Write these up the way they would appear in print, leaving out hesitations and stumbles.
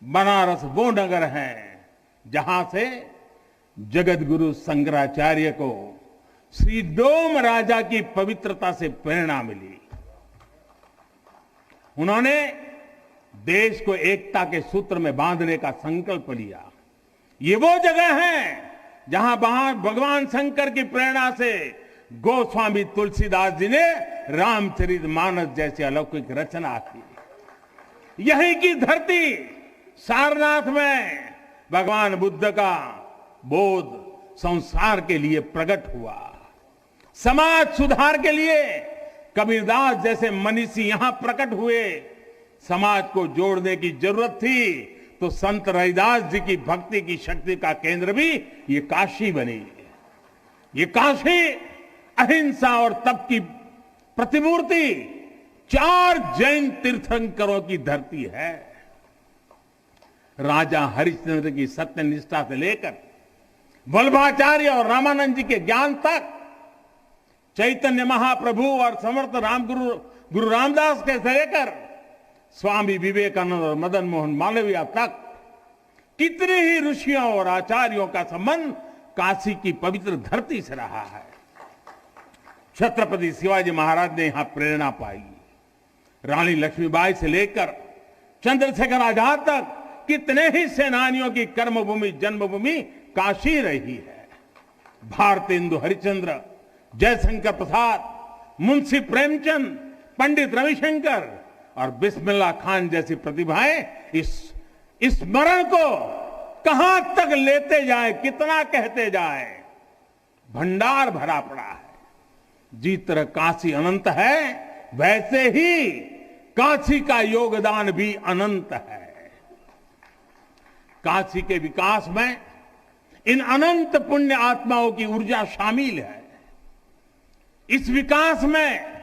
बनारस वो नगर है जहां से जगत गुरु शंकराचार्य को श्री डोम राजा की पवित्रता से प्रेरणा मिली। उन्होंने देश को एकता के सूत्र में बांधने का संकल्प लिया। ये वो जगह है जहां भगवान शंकर की प्रेरणा से गोस्वामी तुलसीदास जी ने रामचरितमानस जैसी अलौकिक रचना की। यहीं की धरती सारनाथ में भगवान बुद्ध का बोध संसार के लिए प्रकट हुआ। समाज सुधार के लिए कबीरदास जैसे मनीषी यहां प्रकट हुए। समाज को जोड़ने की जरूरत थी तो संत रविदास जी की भक्ति की शक्ति का केंद्र भी ये काशी बनी। ये काशी अहिंसा और तप की प्रतिमूर्ति 4 जैन तीर्थंकरों की धरती है। राजा हरिश्चंद्र की सत्य निष्ठा से लेकर वल्लभाचार्य और रामानंद जी के ज्ञान तक, चैतन्य महाप्रभु और समर्थ गुरु रामदास के से लेकर स्वामी विवेकानंद और मदन मोहन मालवीय तक कितने ही ऋषियों और आचार्यों का संबंध काशी की पवित्र धरती से रहा है। छत्रपति शिवाजी महाराज ने यहां प्रेरणा पाई। रानी लक्ष्मीबाई से लेकर चंद्रशेखर आजाद तक कितने ही सेनानियों की कर्मभूमि जन्मभूमि काशी रही है। भारतेंदु हरिश्चंद्र, जयशंकर प्रसाद, मुंशी प्रेमचंद, पंडित रविशंकर और बिस्मिल्लाह खान जैसी प्रतिभाएं इस स्मरण को कहां तक लेते जाए, कितना कहते जाए, भंडार भरा पड़ा है। जिस तरह काशी अनंत है वैसे ही काशी का योगदान भी अनंत है। काशी के विकास में इन अनंत पुण्य आत्माओं की ऊर्जा शामिल है। इस विकास में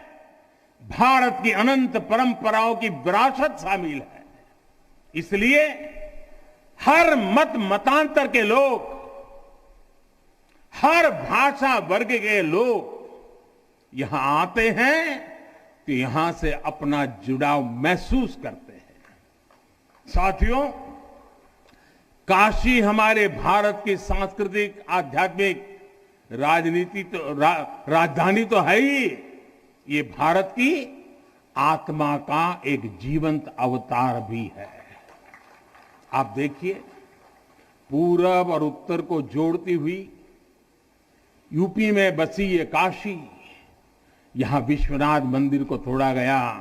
भारत की अनंत परंपराओं की विरासत शामिल है। इसलिए हर मत मतांतर के लोग, हर भाषा वर्ग के लोग यहां आते हैं तो यहां से अपना जुड़ाव महसूस करते हैं। साथियों, काशी हमारे भारत की सांस्कृतिक, आध्यात्मिक, राजधानी तो है ही, ये भारत की आत्मा का एक जीवंत अवतार भी है। आप देखिए, पूरब और उत्तर को जोड़ती हुई यूपी में बसी ये काशी, यहां विश्वनाथ मंदिर को तोड़ा गया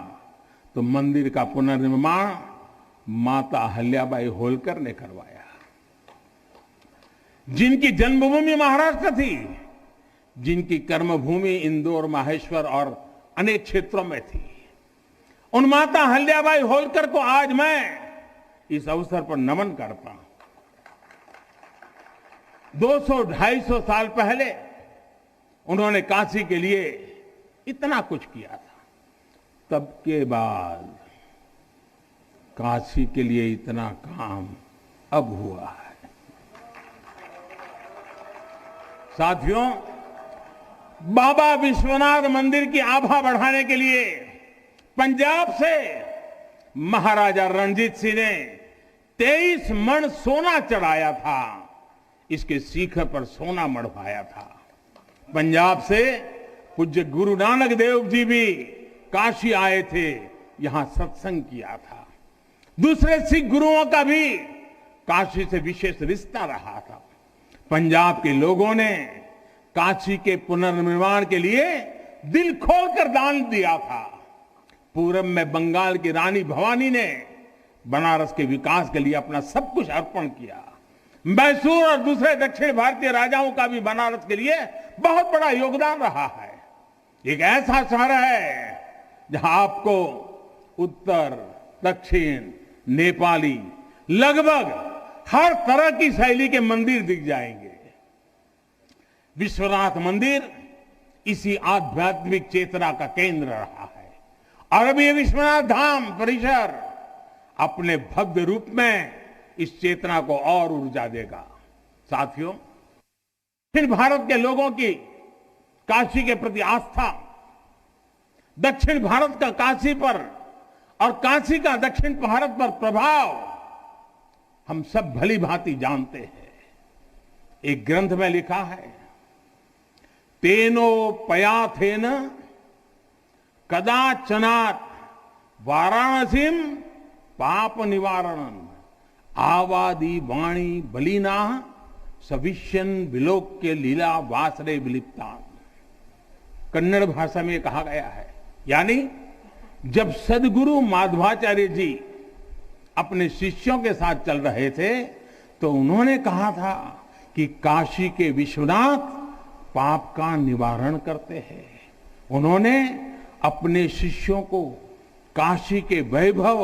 तो मंदिर का पुनर्निर्माण माता अहल्याबाई होलकर ने करवाया। जिनकी जन्मभूमि महाराष्ट्र थी, जिनकी कर्मभूमि इंदौर, माहेश्वर और अनेक क्षेत्रों में थी, उन माता अहल्याबाई होलकर को आज मैं इस अवसर पर नमन करता हूं। 200-250 साल पहले उन्होंने काशी के लिए इतना कुछ किया था, तब के बाद काशी के लिए इतना काम अब हुआ है। साथियों, बाबा विश्वनाथ मंदिर की आभा बढ़ाने के लिए पंजाब से महाराजा रणजीत सिंह ने 23 मण सोना चढ़ाया था। इसके शिखर पर सोना मढ़वाया था। पंजाब से पूज्य गुरु नानक देव जी भी काशी आए थे, यहां सत्संग किया था। दूसरे सिख गुरुओं का भी काशी से विशेष रिश्ता रहा था। पंजाब के लोगों ने काशी के पुनर्निर्माण के लिए दिल खोलकर दान दिया था। पूरब में बंगाल की रानी भवानी ने बनारस के विकास के लिए अपना सब कुछ अर्पण किया। मैसूर और दूसरे दक्षिण भारतीय राजाओं का भी बनारस के लिए बहुत बड़ा योगदान रहा है। एक ऐसा शहर है जहां आपको उत्तर, दक्षिण, नेपाली, लगभग हर तरह की शैली के मंदिर दिख जाएंगे। विश्वनाथ मंदिर इसी आध्यात्मिक चेतना का केंद्र रहा है और अब ये विश्वनाथ धाम परिसर अपने भव्य रूप में इस चेतना को और ऊर्जा देगा। साथियों, दक्षिण भारत के लोगों की काशी के प्रति आस्था, दक्षिण भारत का काशी पर और काशी का दक्षिण भारत पर प्रभाव हम सब भली भांति जानते हैं। एक ग्रंथ में लिखा है, तेनो पयाथेन कदाचनात् वाराणसीम पाप निवारणम आवादी वाणी बलिना सविष्यन विलोक्य लीला वासरे विलिप्ता। कन्नड़ भाषा में कहा गया है, यानी जब सदगुरु माधवाचार्य जी अपने शिष्यों के साथ चल रहे थे तो उन्होंने कहा था कि काशी के विश्वनाथ पाप का निवारण करते हैं। उन्होंने अपने शिष्यों को काशी के वैभव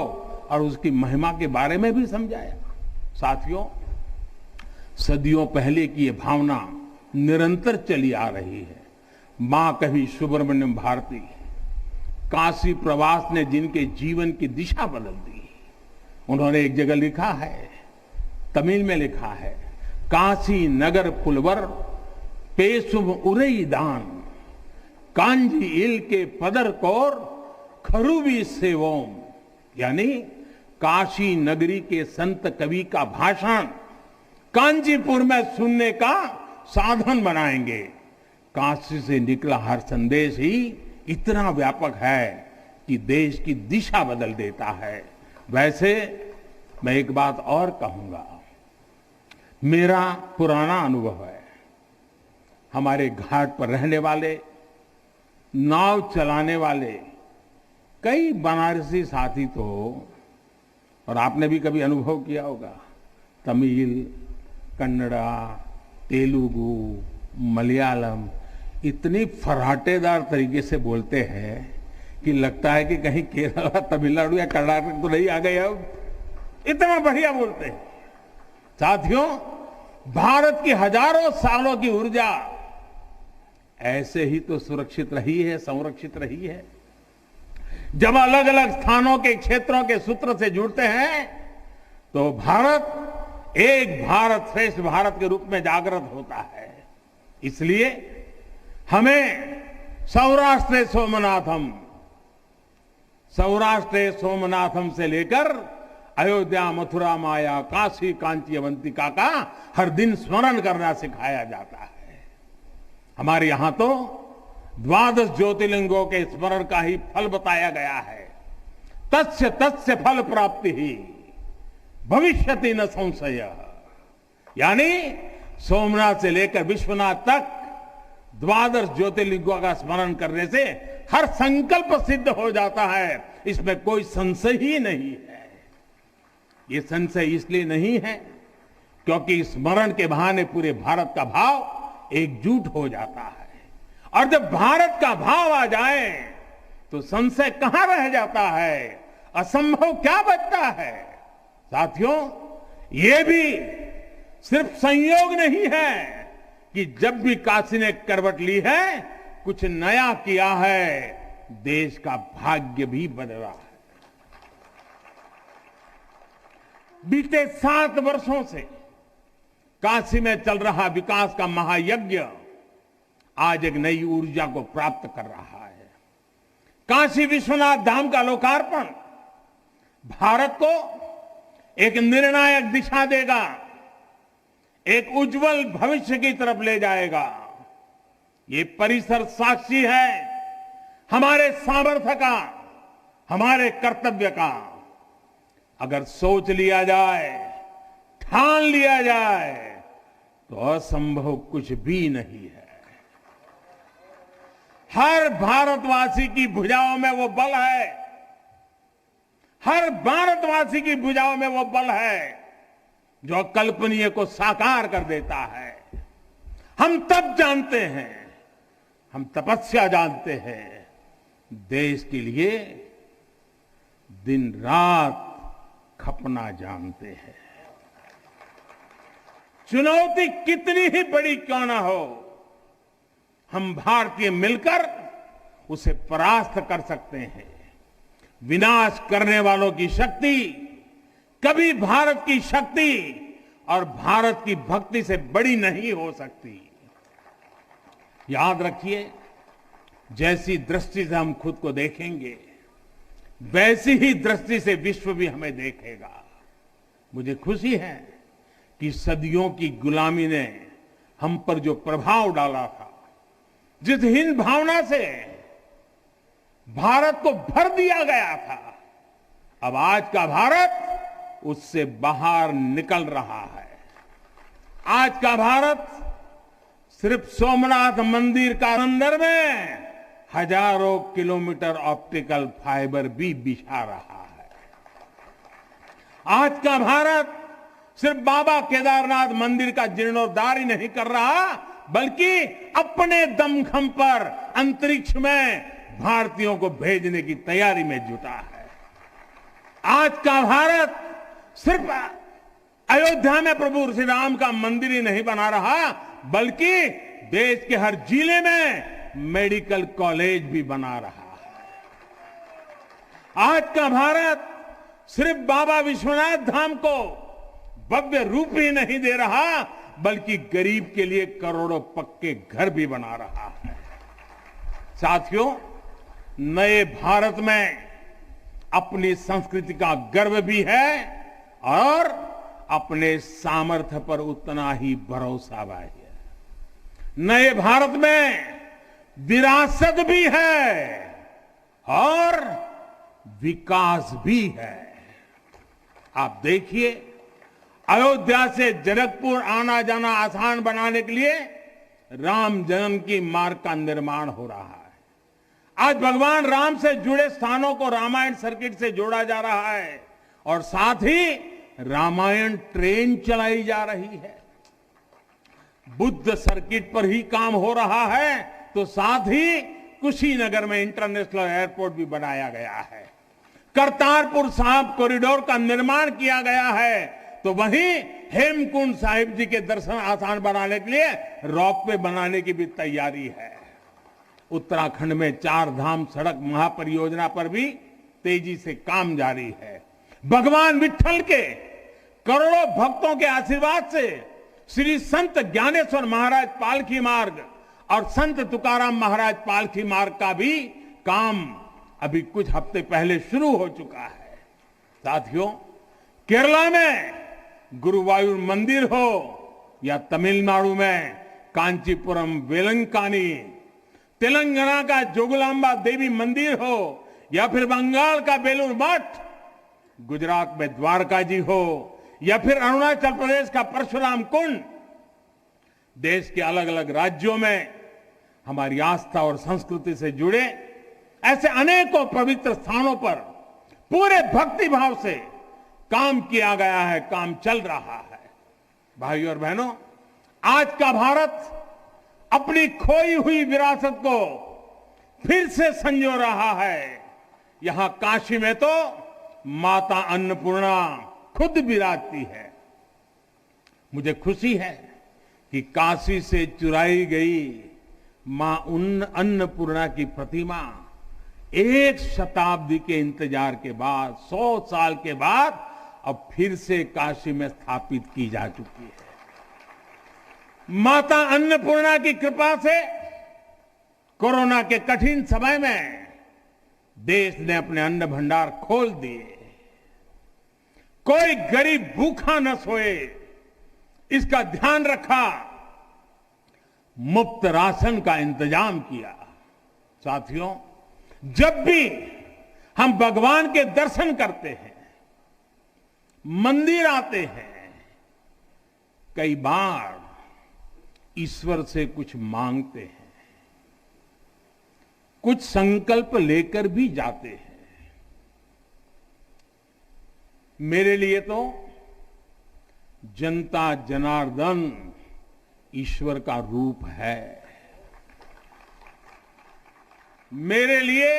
और उसकी महिमा के बारे में भी समझाया। साथियों, सदियों पहले की ये भावना निरंतर चली आ रही है। मां कवि सुब्रमण्यम भारती काशी प्रवास ने जिनके जीवन की दिशा बदल दी, उन्होंने एक जगह लिखा है, तमिल में लिखा है, काशी नगर पुलवर पेशुम उरई दान कांजी इल के पदर कोर खरुवी सेवोम। यानी काशी नगरी के संत कवि का भाषण कांचीपुर में सुनने का साधन बनाएंगे। काशी से निकला हर संदेश ही इतना व्यापक है कि देश की दिशा बदल देता है। वैसे मैं एक बात और कहूंगा, मेरा पुराना अनुभव है। हमारे घाट पर रहने वाले, नाव चलाने वाले कई बनारसी साथी तो, और आपने भी कभी अनुभव किया होगा, तमिल, कन्नड़ा, तेलुगु, मलयालम इतनी फर्राटेदार तरीके से बोलते हैं कि लगता है कि कहीं केरला, तमिलनाडु या कर्नाटक तो नहीं आ गए अब। इतना बढ़िया बोलते हैं। साथियों, भारत की हजारों सालों की ऊर्जा ऐसे ही तो सुरक्षित रही है, संरक्षित रही है। जब अलग अलग स्थानों के क्षेत्रों के सूत्र से जुड़ते हैं तो भारत एक भारत श्रेष्ठ भारत के रूप में जागृत होता है। इसलिए हमें सौराष्ट्र सोमनाथम से लेकर अयोध्या, मथुरा, माया, काशी, कांची, अवंतिका का हर दिन स्मरण करना सिखाया जाता है। हमारे यहां तो 12 ज्योतिर्लिंगों के स्मरण का ही फल बताया गया है। तस्य तस्य फल प्राप्ति ही भविष्यति न संशय। यानी सोमनाथ से लेकर विश्वनाथ तक 12 ज्योतिर्लिंगों का स्मरण करने से हर संकल्प सिद्ध हो जाता है, इसमें कोई संशय ही नहीं है। ये संशय इसलिए नहीं है क्योंकि स्मरण के बहाने पूरे भारत का भाव एकजुट हो जाता है, और जब भारत का भाव आ जाए तो संशय कहां रह जाता है, असंभव क्या बचता है। साथियों, ये भी सिर्फ संयोग नहीं है कि जब भी काशी ने करवट ली है, कुछ नया किया है, देश का भाग्य भी बदला है। बीते 7 वर्षों से काशी में चल रहा विकास का महायज्ञ आज एक नई ऊर्जा को प्राप्त कर रहा है। काशी विश्वनाथ धाम का लोकार्पण भारत को एक निर्णायक दिशा देगा, एक उज्जवल भविष्य की तरफ ले जाएगा। ये परिसर साक्षी है हमारे सामर्थ्य का, हमारे कर्तव्य का। अगर सोच लिया जाए, ठान लिया जाए तो असंभव कुछ भी नहीं है। हर भारतवासी की भुजाओं में वो बल है, हर भारतवासी की भुजाओं में वो बल है जो अकल्पनीय को साकार कर देता है। हम तप जानते हैं, हम तपस्या जानते हैं, देश के लिए दिन रात खपना जानते हैं। चुनौती कितनी ही बड़ी क्यों ना हो, हम भारतीय मिलकर उसे परास्त कर सकते हैं। विनाश करने वालों की शक्ति कभी भारत की शक्ति और भारत की भक्ति से बड़ी नहीं हो सकती। याद रखिए, जैसी दृष्टि से हम खुद को देखेंगे, वैसी ही दृष्टि से विश्व भी हमें देखेगा। मुझे खुशी है कि सदियों की गुलामी ने हम पर जो प्रभाव डाला था, जिस हिंद भावना से भारत को भर दिया गया था, अब आज का भारत उससे बाहर निकल रहा है। आज का भारत सिर्फ सोमनाथ मंदिर का अंदर में हजारों किलोमीटर ऑप्टिकल फाइबर भी बिछा रहा है। आज का भारत सिर्फ बाबा केदारनाथ मंदिर का जीर्णोद्धार ही नहीं कर रहा, बल्कि अपने दमखम पर अंतरिक्ष में भारतीयों को भेजने की तैयारी में जुटा है। आज का भारत सिर्फ अयोध्या में प्रभु श्री राम का मंदिर ही नहीं बना रहा, बल्कि देश के हर जिले में मेडिकल कॉलेज भी बना रहा है। आज का भारत सिर्फ बाबा विश्वनाथ धाम को भव्य रूप ही नहीं दे रहा, बल्कि गरीब के लिए करोड़ों पक्के घर भी बना रहा है। साथियों, नए भारत में अपनी संस्कृति का गर्व भी है और अपने सामर्थ्य पर उतना ही भरोसा भी है। नए भारत में विरासत भी है और विकास भी है। आप देखिए, अयोध्या से जनकपुर आना जाना आसान बनाने के लिए राम जन्म की मार्ग का निर्माण हो रहा है। आज भगवान राम से जुड़े स्थानों को रामायण सर्किट से जोड़ा जा रहा है और साथ ही रामायण ट्रेन चलाई जा रही है। बुद्ध सर्किट पर ही काम हो रहा है, तो साथ ही कुशीनगर में इंटरनेशनल एयरपोर्ट भी बनाया गया है। करतारपुर साहिब कॉरिडोर का निर्माण किया गया है, तो वहीं हेमकुंड साहिब जी के दर्शन आसान बनाने के लिए रॉपवे बनाने की भी तैयारी है। उत्तराखंड में 4 धाम सड़क महापरियोजना पर भी तेजी से काम जारी है। भगवान विट्ठल के करोड़ों भक्तों के आशीर्वाद से श्री संत ज्ञानेश्वर महाराज पालकी मार्ग और संत तुकाराम महाराज पालकी मार्ग का भी काम अभी कुछ हफ्ते पहले शुरू हो चुका है। साथियों, केरला में गुरुवायूर मंदिर हो या तमिलनाडु में कांचीपुरम वेलंकानी, तेलंगाना का जोगलांबा देवी मंदिर हो या फिर बंगाल का बेलूर मठ, गुजरात में द्वारका जी हो या फिर अरुणाचल प्रदेश का परशुराम कुंड, देश के अलग अलग राज्यों में हमारी आस्था और संस्कृति से जुड़े ऐसे अनेकों पवित्र स्थानों पर पूरे भक्ति भाव से काम किया गया है, काम चल रहा है। भाइयों और बहनों, आज का भारत अपनी खोई हुई विरासत को फिर से संजो रहा है। यहां काशी में तो माता अन्नपूर्णा खुद विराजती है। मुझे खुशी है कि काशी से चुराई गई मां अन्नपूर्णा की प्रतिमा 1 शताब्दी के इंतजार के बाद, 100 साल के बाद अब फिर से काशी में स्थापित की जा चुकी है। माता अन्नपूर्णा की कृपा से कोरोना के कठिन समय में देश ने अपने अन्न भंडार खोल दिए। कोई गरीब भूखा न सोए, इसका ध्यान रखा, मुफ्त राशन का इंतजाम किया। साथियों, जब भी हम भगवान के दर्शन करते हैं, मंदिर आते हैं, कई बार ईश्वर से कुछ मांगते हैं, कुछ संकल्प लेकर भी जाते हैं। मेरे लिए तो जनता जनार्दन ईश्वर का रूप है। मेरे लिए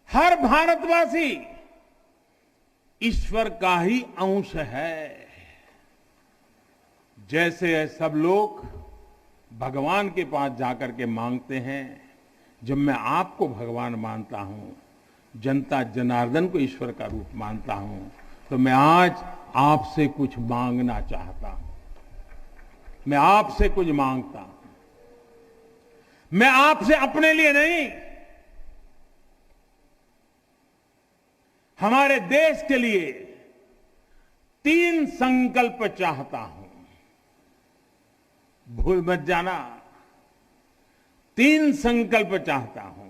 हर भारतवासी ईश्वर का ही अंश है। जैसे सब लोग भगवान के पास जाकर के मांगते हैं, जब मैं आपको भगवान मानता हूं, जनता जनार्दन को ईश्वर का रूप मानता हूं, तो मैं आज आपसे कुछ मांगना चाहता हूं। मैं आपसे कुछ मांगता हूं। मैं आपसे अपने लिए नहीं, हमारे देश के लिए 3 संकल्प चाहता हूं। भूल मत जाना, 3 संकल्प चाहता हूं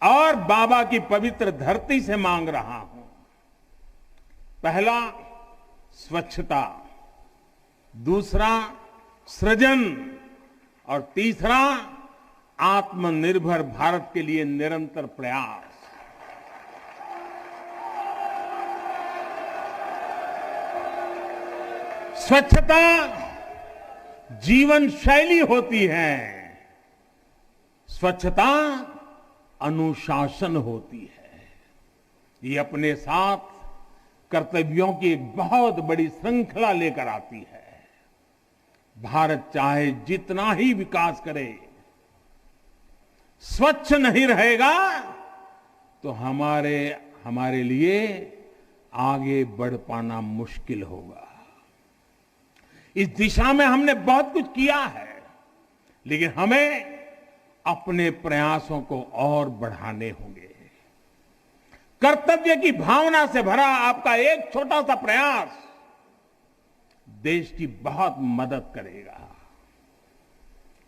और बाबा की पवित्र धरती से मांग रहा हूं। पहला, स्वच्छता। दूसरा, सृजन। और तीसरा, आत्मनिर्भर भारत के लिए निरंतर प्रयास। स्वच्छता जीवन शैली होती है, स्वच्छता अनुशासन होती है। ये अपने साथ कर्तव्यों की एक बहुत बड़ी श्रृंखला लेकर आती है। भारत चाहे जितना ही विकास करे, स्वच्छ नहीं रहेगा तो हमारे लिए आगे बढ़ पाना मुश्किल होगा। इस दिशा में हमने बहुत कुछ किया है, लेकिन हमें अपने प्रयासों को और बढ़ाने होंगे। कर्तव्य की भावना से भरा आपका एक छोटा सा प्रयास देश की बहुत मदद करेगा।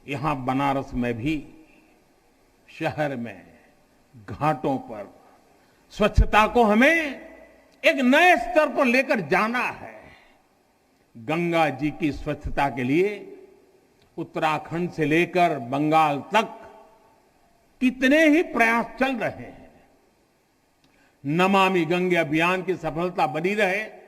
यहां बनारस में भी, शहर में, घाटों पर स्वच्छता को हमें एक नए स्तर पर लेकर जाना है। गंगा जी की स्वच्छता के लिए उत्तराखंड से लेकर बंगाल तक कितने ही प्रयास चल रहे हैं। नमामि गंगे अभियान की सफलता बनी रहे,